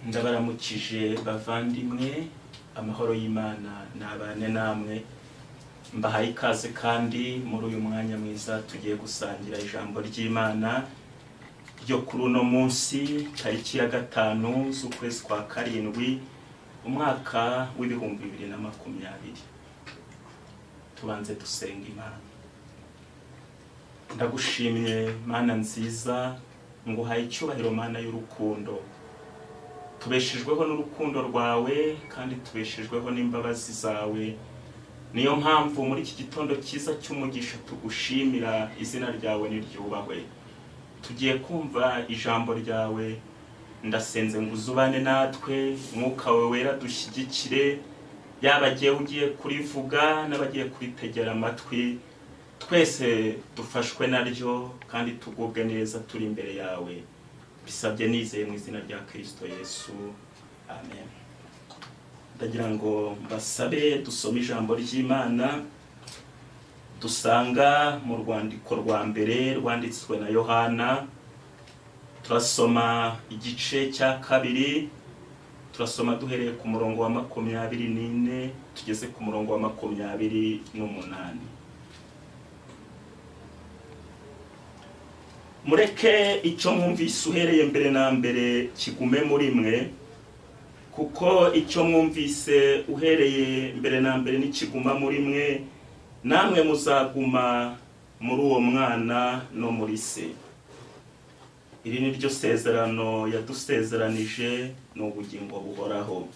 ndabaramukije bavandimwe amahoro y'Imana nabane namwe mbahaye ikaze kandi muri uyu mwanya mwiza tugiye gusangira ijambo ry'Imana ryo kuri uno munsi tariki ya 5 z'ukwezi kwa 7 umwaka w'ibihumbi 2020 tubanze dusenga Imana. Ndagushimye Mana nziza nguhaye icyubahiro Mana y'urukundo tubeshejweho n'urukundo rwawe kandi tubeshejweho n'imbabazi zawe. Niyo mpamvu muri iki gitondo cyiza cy'umugisha tugushimira, izina ryawe niryubahwe. Tugiye kumva ijambo ryawe, ndasenze ngo uzubane natwe, Mwuka wawe wera dushyigikire, yaba agiye ugiye kurivuga n'abagiye kuritegera amatwi, twese dufashwe naryo kandi tugubwe neza turi imbere yawe. Bisabye nizeye mu izina rya Kristo Yesu, amen. Ndagira ngo mbasabe dusome ijambo ry'Imana dusanga mu rwandiko rwa mbere rwanditswe na Yohana. Turasoma igice cya 2, turasoma duhereye ku murongo wa 24 tugeze ku murongo wa 28. Mureke icyo mwumvise uhereye mbere na mbere kigume muri mwe, kuko icyo mwumvise uhereye mbere na mbere nikiguma muri mwe, namwe muzaguma muri uwo mwana no muri se. Iri ni ryo sezerano yadusezeranije, n'ubugingo buhoraho.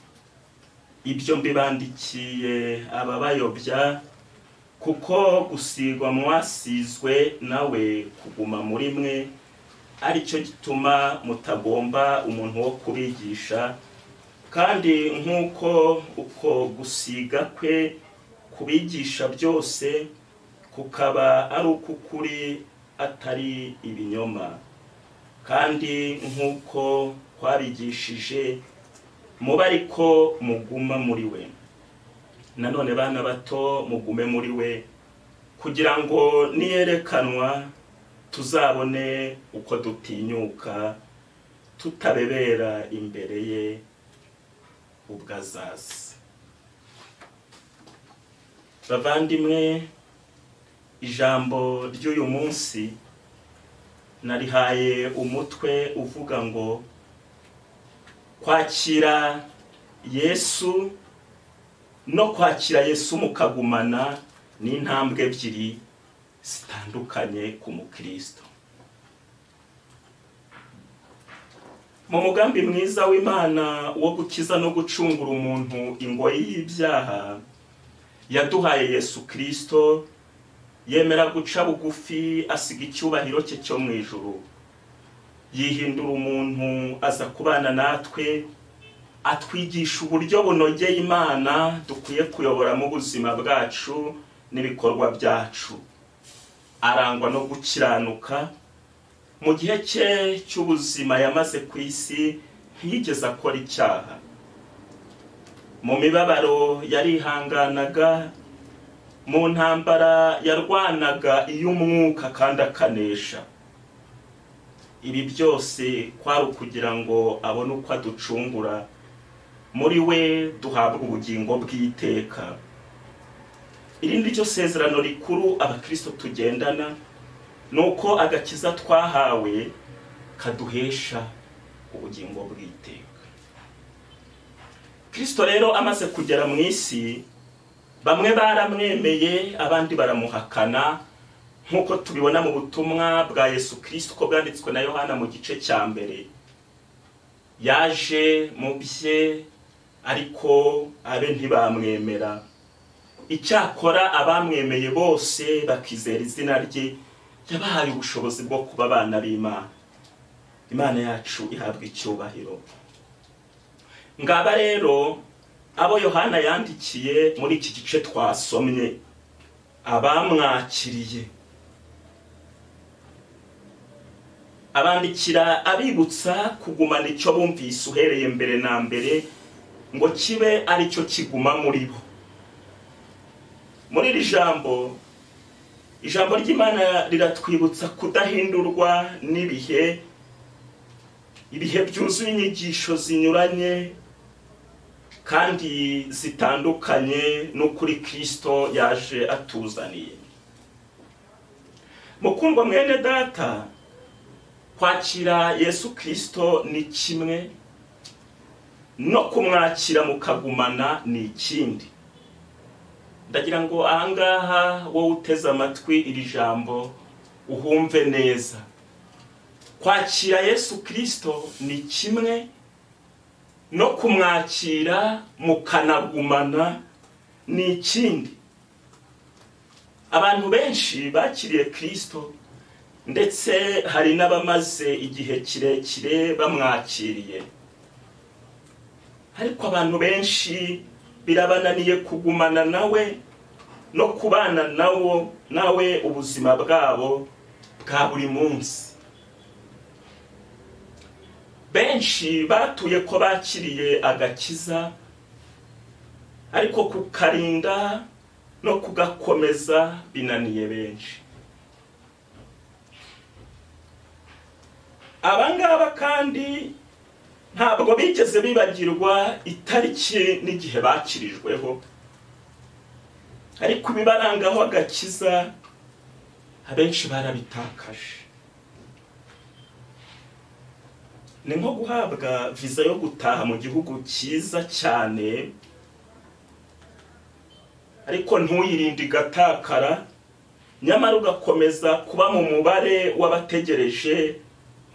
Ibyo mbibandikiye ababayobya, kuko gusigwa mwasizwe nawe kuguma muri mwe, ari cyo gituma mutagomba umuntu wo kubigisha. Kandi nk'uko uko gusiga kwe kubigisha byose kukaba ari ukukuri atari ibinyoma, kandi nk'uko kwabigishije muba ariko muguma muri we. Nanone bana bato mugume muri we, kugira ngo niyerekanwa tuzabone uko dutinyuka, tutabebera imbere ye ubwo azaza. Bavandimwe, ijambo ry'uyu munsi narihaye umutwe uvuga ngo kwakira Yesu no kwakira Yesu mukagumana ni intambwe ebyiri zitandukanye ku mukristo. Mu mugambi mwiza w'Imana wo gukiza no gucungura umuntu ingoyi y'ibyaha, yaduhaye Yesu Kristo, yemera guca bugufi asiga icyubahiro cye cyo mu ijuru, yihindura umuntu aza kubana natwe, atwigisha uburyo bunogeye Imana dukwiye kuyoboramo ubuzima bwacu n'ibikorwa byacu. Arangwa no gukiranuka. Mu gihe cye cy'ubuzima yamaze ku isi ntiyigeze akora icyaha. Mu mibabaro yarihanganaga, mu ntambara yarwanaga iy'umwuka kandi akanesha. Ibi byose kwari ukugira ngo abone uko aducungura, muri we duhabwa ubugingo bw'iteka. Irindi ryo sezerano rikuru abakristo tugendana, nuko agakiza twahawe kaduhesha ubugingo bw'iteka. Kristo rero amaze kugera mu isi, bamwe baramwemeye abandi baramuhakana, nk'uko tubibona mu butumwa bwa Yesu Kristo ko bwanditswe na Yohana mu gice cya 1. Yaje mu bye ariko abe ntibamwemera. Icyakora abamwemeye bose bakizera izina rye, yabahaye ubushobozi bwo kuba abana b'Imana. Imana yacu ihabwa icyubahiro. Ngaba rero abo Yohana yandikiye muri iki gice twasomye, abamwakiriye. Abandikira abibutsa kugumana icyo bumvise uhereye mbere na mbere, ngo kibe ari cyo kiguma muri bo. Muri iri jambo, ijambo ry'Imana riratwibutsa kudahindurwa n'ibihe, ibihe byuzuye inyigisho zinyuranye kandi zitandukanye n'ukuri Kristo yaje atuzaniye. Mukundwa mwene data, kwakira Yesu Kristo ni kimwe, no kumwakira mukagumana ni ikindi. Ndagira ngo ahangaha wowe uteze amatwi iri jambo uhumve neza. Kwakira Yesu Kristo ni kimwe, no kumwakira mukanagumana ni ikindi. Abantu benshi bakiriye Kristo ndetse hari n'abamaze igihe kirekire bamwakiriye, ariko abantu benshi birabananiye kugumana nawe no kubana nawe ubuzima bwabo bwa buri munsi. Benshi batuye ko bakiriye agakiza, ariko kukarinda no kugakomeza binaniye benshi. Abangaba kandi ntabwo bigeze bibagirwa itariki n'igihe bakirijweho, ariko ibibarangaho agakiza abenshi barabitakaje. Ni nko guhabwa viza yo gutaha mu gihugu cyiza cyane, ariko ntuyirinde igatakara, nyamara ugakomeza kuba mu mubare w'abategereje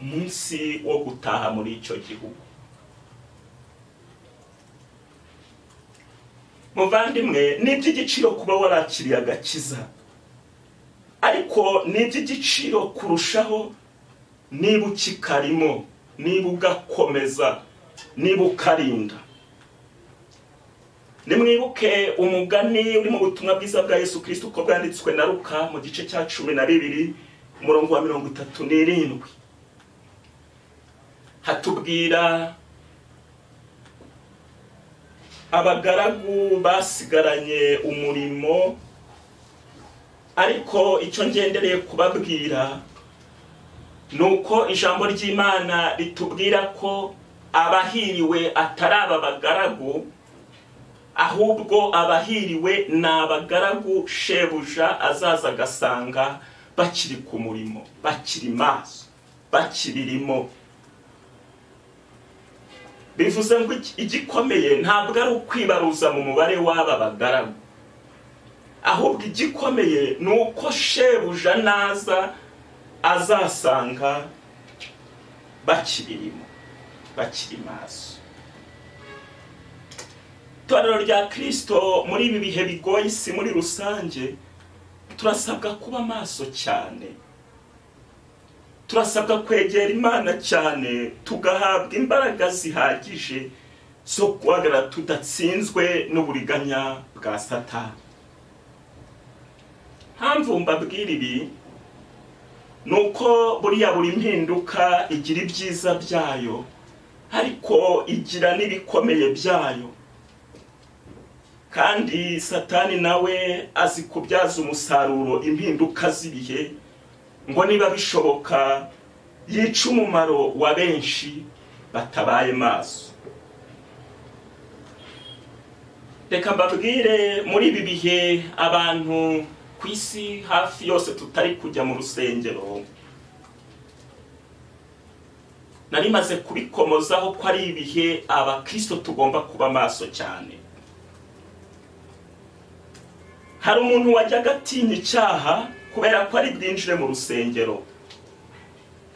umunsi wo gutaha muri icyo gihugu. Muvandimwe, ni iby'igiciro kuba warakiriye agakiza, ariko ni iby'igiciro kurushaho niba ukikarimo, niba ugakomeza, niba ukarinda. Nimwibuke umugani uri mu butumwa bwiza bwa Yesu Kristo uko bwanditswe na Luka mu gice cya 12 umurongo wa 37. Hatubwira abagaragu basigaranye umurimo, ariko icyo ngendereye kubabwira nuko ijambo ry'Imana ritubwira ko abahiriwe atari aba bagaragu, ahubwo abahiriwe ni abagaragu shebuja azaza agasanga bakiri ku murimo, bakiri maso, bakiririmo. Bivuze ngo igikomeye ntabwo ari ukwibaruza mu mubare w'aba bagaragu, ahubwo igikomeye ni uko shebuja naza azasanga bakiririmo, bakiri maso. Itorero rya Kristo muri ibi bihe bigoye isi muri rusange, turasabwa kuba maso cyane, turasabwa kwegera Imana cyane, tugahabwa imbaraga zihagije zo guhagarara tudatsinzwe n'uburiganya bwa Satani. Mpamvu mbabwira ibi nuko buriya buri mpinduka igira ibyiza byayo, ariko igira n'ibikomeye byayo, kandi Satani nawe azi kubyaza umusaruro impinduka z'ibihe, ngo niba bishoboka yica umumaro wa benshi batabaye maso. Reka mbabwire, muri ibi bihe abantu ku isi hafi yose tutari kujya mu rusengero, nari maze kubikomozaho ko ari ibihe abakristo tugomba kuba maso cyane. Hari umuntu wajyaga atinya icyaha kubera ko ari bwinjire mu rusengero,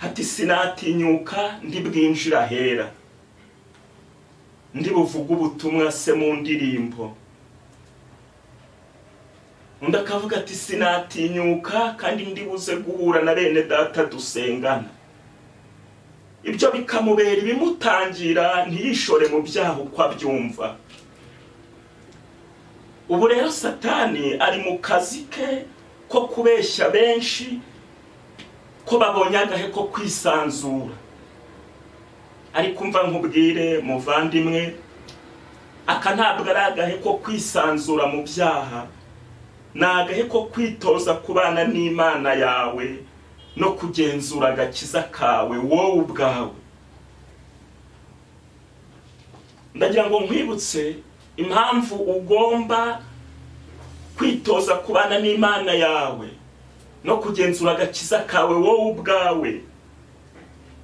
hati sinatinyuka ndi bwinjira ahera, ndi buvuga ubutumwa se mu ndirimbo. Undi akavuga ati sinatinyuka kandi ndi buze guhura na bene data dusengana. Ibyo bikamubera ibimutangira ntiyishore mu byaha uko abyumva. Ubu rero Satani ari mu kazi ke ko kubeshya benshi ko babonye agahe ko kwisanzura. Ariko umva nkubwire muvandimwe, aka ntabwo ari agahe ko kwisanzura mu byaha, ni agahe ko kwitoza kubana n'Imana yawe no kugenzura agakiza kawe wowe ubwawe. Ndagira ngo nkwibutse impamvu ugomba kwitoza kubana n'Imana yawe no kugenzura agakiza kawe wowe ubwawe,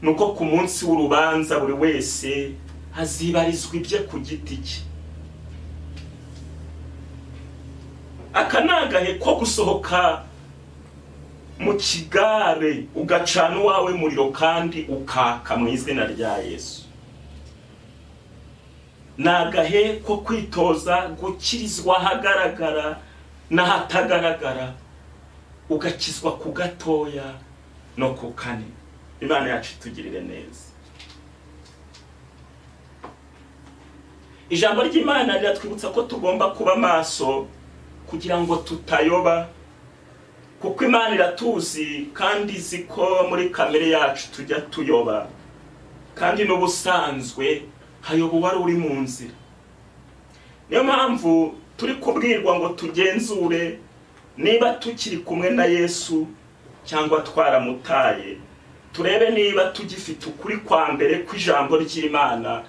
nuko ku munsi w'urubanza buri wese azibarizwa ibye ku giti cye. Aka nagahe ko gusohoka mu kigare ugacana uwawe muriro kandi ukaka mu izina rya Yesu. nagahe ko kwitoza gukirizwa hagaragara n'ahatagaragara, ugakizwa ku gatoya no ku kanini. Imana yacu itugirire neza. Ijambo ry'Imana riratwibutsa ko tugomba kuba maso kugira ngo tutayoba, kuko Imana iratuzi kandi izi ko muri kamere yacu tujya tuyoba, kandi n'ubusanzwe hayoba uwari uri mu nzira. Niyo mpamvu turi kubwirwa ngo tugenzure niba tukiri kumwe na Yesu cyangwa twaramutaye, turebe niba tugifite ukuri kwa mbere kw'ijambo ry'Imana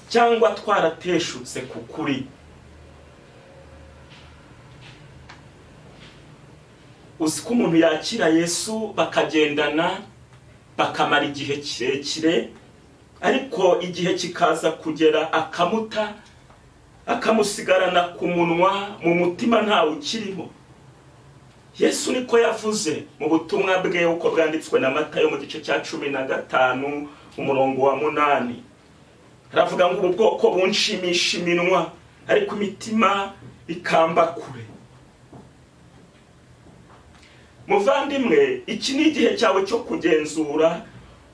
cyangwa twarateshutse ku kuri. Uzi ko umuntu yakira Yesu bakagendana bakamara igihe kirekire, ariko igihe kikaza kugera akamuta, akamusigarana ku munwa, mu mutima ntawe ukirimo. Yesu niko yavuze mu butumwa bwe uko bwanditswe na Matayo mu gice cya 15 umurongo wa 8. Aravuga ngo ubu bwoko bunshimisha iminwa ariko imitima ikamba kure. Muvandimwe, iki ni igihe cyawe cyo kugenzura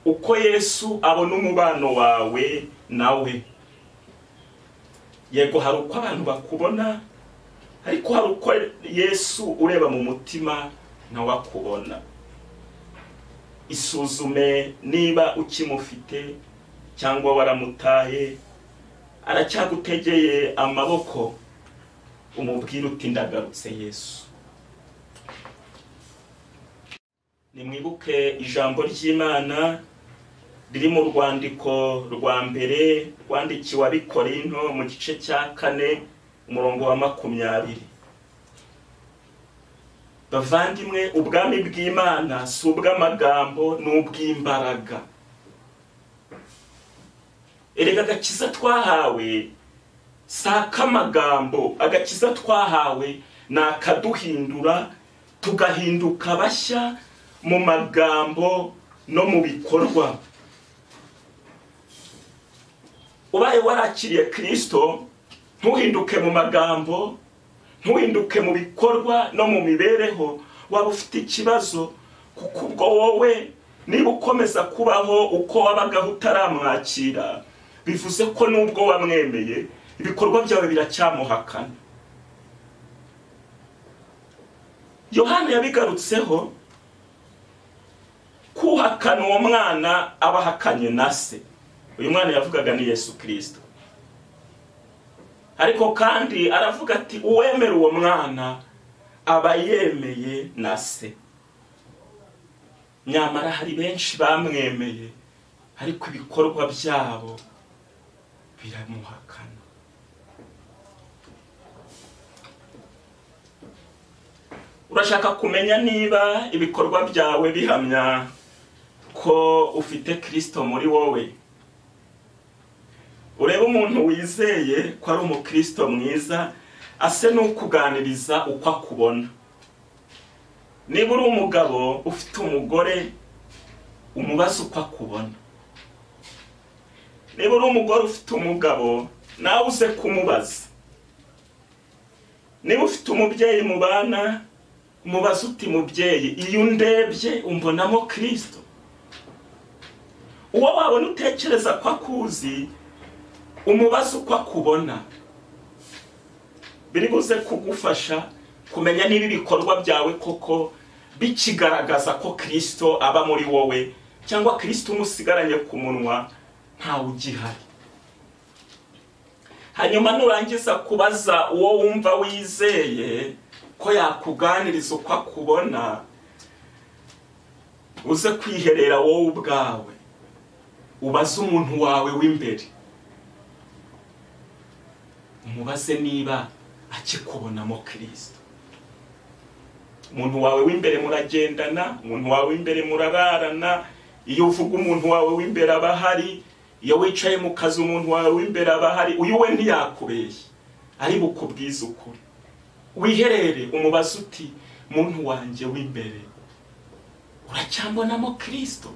uko Yesu abona umubano wawe nawe. Yego hari uko abantu bakubona, ariko hari uko Yesu ureba mu mutima nawe akubona. Isuzume niba ukimufite cyangwa waramutaye, aracyagutegeye amaboko, umubwire uti ndagarutse Yesu. Nimwibuke ijambo ry'Imana riri mu rwandiko rwa mbere rwandikiwe Abikorinto mu gice cya 4 umurongo wa 20. Bavandimwe, ubwami bw'Imana si ubw'amagambo n'ubw'imbaraga. Erega agakiza twahawe saka amagambo, agakiza twahawe nakaduhindura tugahinduka bashya mu magambo no mu bikorwa. Ubaye warakiriye Kristo, ntuhinduke mu magambo, ntuhinduke mu bikorwa no mu mibereho, waba ufite ikibazo, kuko ubwo wowe niba ukomeza kubaho uko wabagaho utaramwakira, bivuze ko nubwo wamwemeye ibikorwa byawe biracyamuhakana. Yohana yabigarutseho, kuhakana uwo mwana abahakanye na se. Uyu mwana yavugaga ni Yesu Kristo. Ariko kandi aravuga ati uwemera uwo mwana aba yemeye na se. Nyamara hari benshi bamwemeye, ariko ibikorwa byabo biramuhakana. Urashaka kumenya niba ibikorwa byawe bihamya ko ufite Kristo muri wowe? Urebe umuntu wizeye ko ari umukristo mwiza, ase n'ukuganiriza uko akubona. Niba uri umugabo ufite umugore, umubaza uko akubona. Niba uri umugore ufite umugabo, nawe uze kumubaza. Niba ufite umubyeyi mu bana, umubaza uti mubyeyi, iyo undebye umbonamo Kristo? Uwo wabona utekereza ko akuzi, umubaza uko akubona. Biri buze kugufasha kumenya niba ibikorwa byawe koko bikigaragaza ko Kristo aba muri wowe, cyangwa Kristo umusigaranye ku munwa ntawe ugihari. Hanyuma nurangiza kubaza uwo wumva wizeye ko yakuganiriza uko akubona, uze kwiherera wowe ubwawe, ubaze umuntu wawe w'imbere, umubaze niba akikubonamo Kristo. Umuntu wawe w'imbere muragendana, umuntu wawe w'imbere murararana. Iyo uvuga umuntu wawe w'imbere abahari, iyo wicaye mu kazi umuntu wawe w'imbere abahari, uyu we ntiyakubeshye, ari bukubwiza ukuri. Wiherere umubaze uti muntu wanje w'imbere, uracyambonamo Kristo?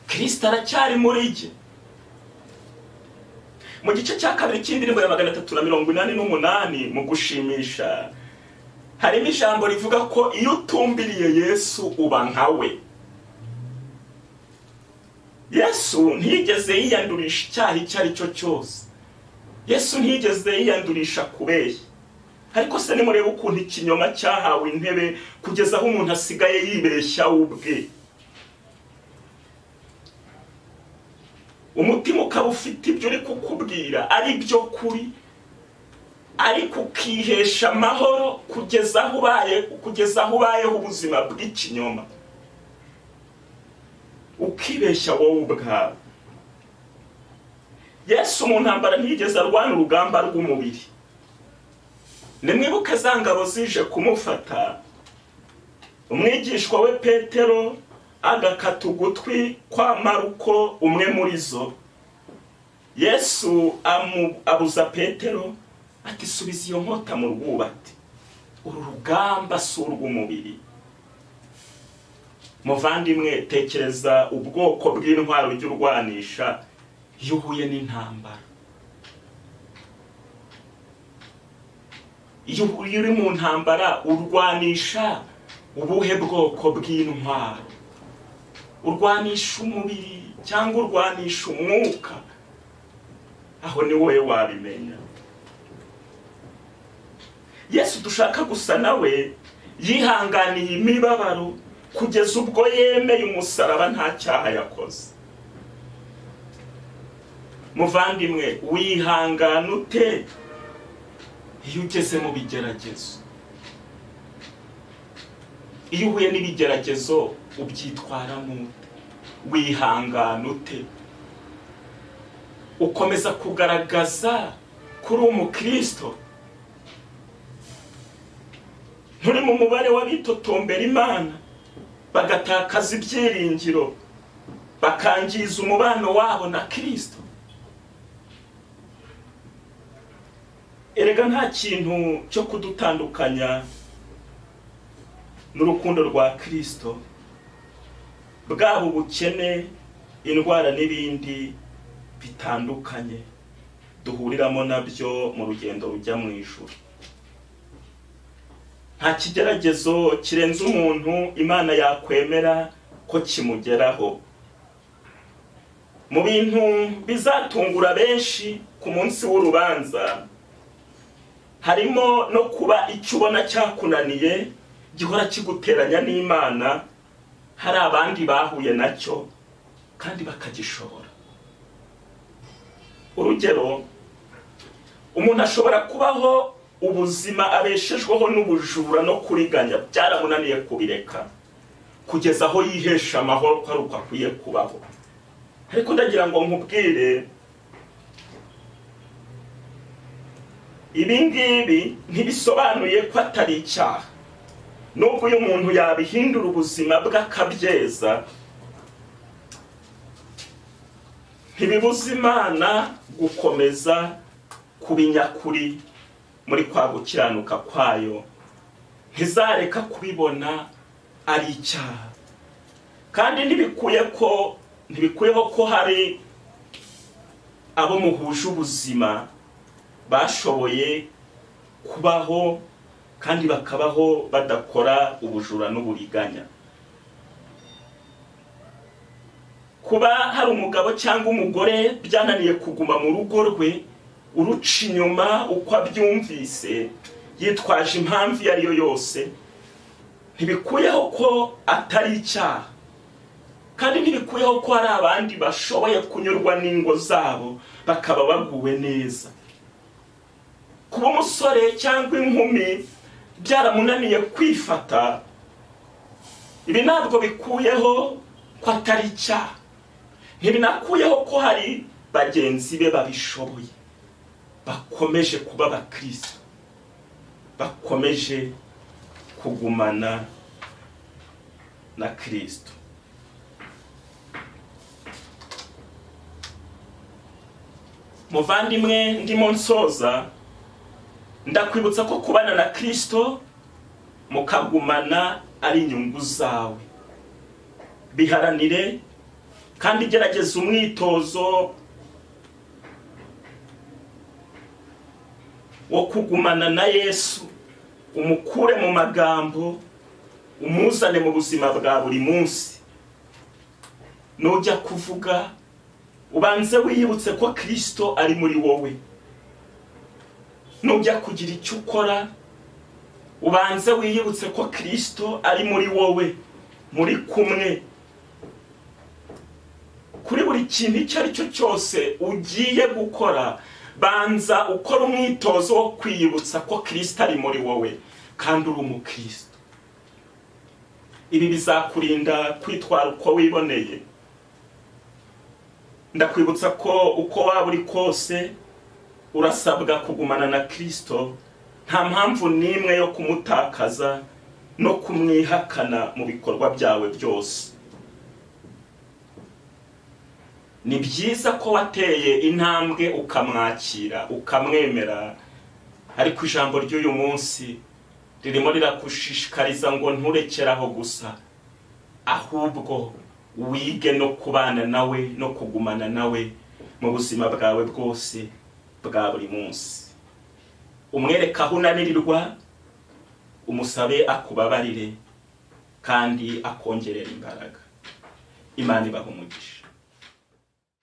Kristo aracyari muri jye? mu gice cya kabiri cy'indirimbo ya 388 mu gushimisha harimo ijambo rivuga ko iyo utumbiriye Yesu uba nkawe. Yesu ntiyigeze yiyandurisha icyaha icyo ari cyo cyose. Yesu ntiyigeze yiyandurisha kubeshya. Ariko se nimurebe ukuntu ikinyoma cyahawe intebe kugeza aho umuntu asigaye yibeshya ubwe. Umutima ukaba ufite ibyo uri kukubwira ari byo kuri, ariko ukihesha amahoro kugeza aho ubayeho ubuzima bw'ikinyoma, ukibeshya wowe ubwawe. Yesu mu ntambara ntiyigeze arwana urugamba rw'umubiri. Nimwibuke za ngabo zije kumufata, umwigishwa we Petero agakata ugutwi kwa Maruko umwe muri zo. Yesu abuza Petero ati subiza iyo nkota mu rwubati, uru rugamba si urw'umubiri. Muvandimwe, tekereza ubwoko bw'intwaro ujya urwanisha iyo uhuye n'intambara. Iyo uri mu ntambara urwanisha ubuhe bwoko bw'intwaro? Urwanisha umubiri cyangwa urwanisha umwuka? Aho ni wowe wabimenya. Yesu dushaka gusa nawe yihanganiye imibabaro kugeza ubwo yemeye umusaraba nta cyaha yakoze. Muvandimwe, wihangana ute iyo ugeze mu bigeragezo? Iyo uhuye n'ibigeragezo ubyitwaramo ute? Wihangana ute? Ukomeza kugaragaza kuri umukristo? Nturi mu mubare w'abitotombera Imana bagatakaza ibyiringiro, bakangiza umubano wabo na Kristo? Erega nta kintu cyo kudutandukanya n'urukundo rwa Kristo, bwaba ubukene, indwara n'ibindi bitandukanye duhuriramo nabyo mu rugendo rujya mu ijuru. Nta kigeragezo kirenze umuntu Imana yakwemera ko kimugeraho. Mu bintu bizatungura benshi ku munsi w'urubanza harimo no kuba icyo ubona cyakunaniye gihora kiguteranya n'Imana, hari abandi bahuye nacyo kandi bakagishobora. Urugero, umuntu ashobora kubaho ubuzima abeshejweho n'ubujura no kuriganya, byaramunaniye kubireka kugeza aho yihesha amahoro ko ari uko akwiye kubaho. Ariko ndagira ngo nkubwire, ibi ngibi ntibisobanuye ko atari icyaha. Nubwo uyu muntu yabihindura ubuzima bw'akabyeza, ntibibuza Imana gukomeza kubinyakuri muri kwa gukiranuka kwayo. Ntizareka kubibona ari icyaha. Kandi ntibikuyeho ko hari abo muhuje ubuzima bashoboye kubaho kandi bakabaho badakora ubujura n'uburiganya. Kuba hari umugabo cyangwa umugore byananiye kuguma mu rugo rwe, uruca inyuma uko abyumvise yitwaje impamvu iyo ari yo yose, ntibikuyeho ko atari icyaha. Kandi ntibikuyeho ko hari abandi bashoboye kunyurwa n'ingo zabo bakaba baguwe neza. Kuba umusore cyangwa inkumi byaramunaniye kwifata, ibi ntabwo bikuyeho ko atari icyaha. Ntibinakuyeho ko hari bagenzi be babishoboye, bakomeje kuba abakristo, bakomeje kugumana na Kristo. Muvandimwe, ndimo nsoza, ndakwibutsa ko kubana na Kristo mukagumana ari inyungu zawe. Biharanire kandi gerageza umwitozo wo kugumana na Yesu, umukure mu magambo, umuzane mu buzima bwa buri munsi. Nujya kuvuga ubanze wiyibutse ko Kristo ari muri wowe. Nujya kugira icyo ukora ubanze wiyibutse ko Kristo ari muri wowe, muri kumwe. Kuri buri kintu icyo ari cyo cyose ugiye gukora, banza ukora umwitozo wo kwiyibutsa ko Kristo ari muri wowe kandi uri umukristo. Ibi bizakurinda kwitwara uko wiboneye. Ndakwibutsa ko uko waba uri kose urasabwa kugumana na Kristo, nta mpamvu n'imwe yo kumutakaza no kumwihakana mu bikorwa byawe byose. Ni byiza ko wateye intambwe ukamwakira, ukamwemera, ariko ijambo ry'uyu munsi ririmo rirakushishikariza ngo nturekeraho gusa, ahubwo wige no kubana nawe no kugumana nawe mu buzima bwawe bwose bwa buri munsi. Umwereka aho unanirirwa, umusabe akubabarire kandi akongerera imbaraga. Imana ibahe umugisha.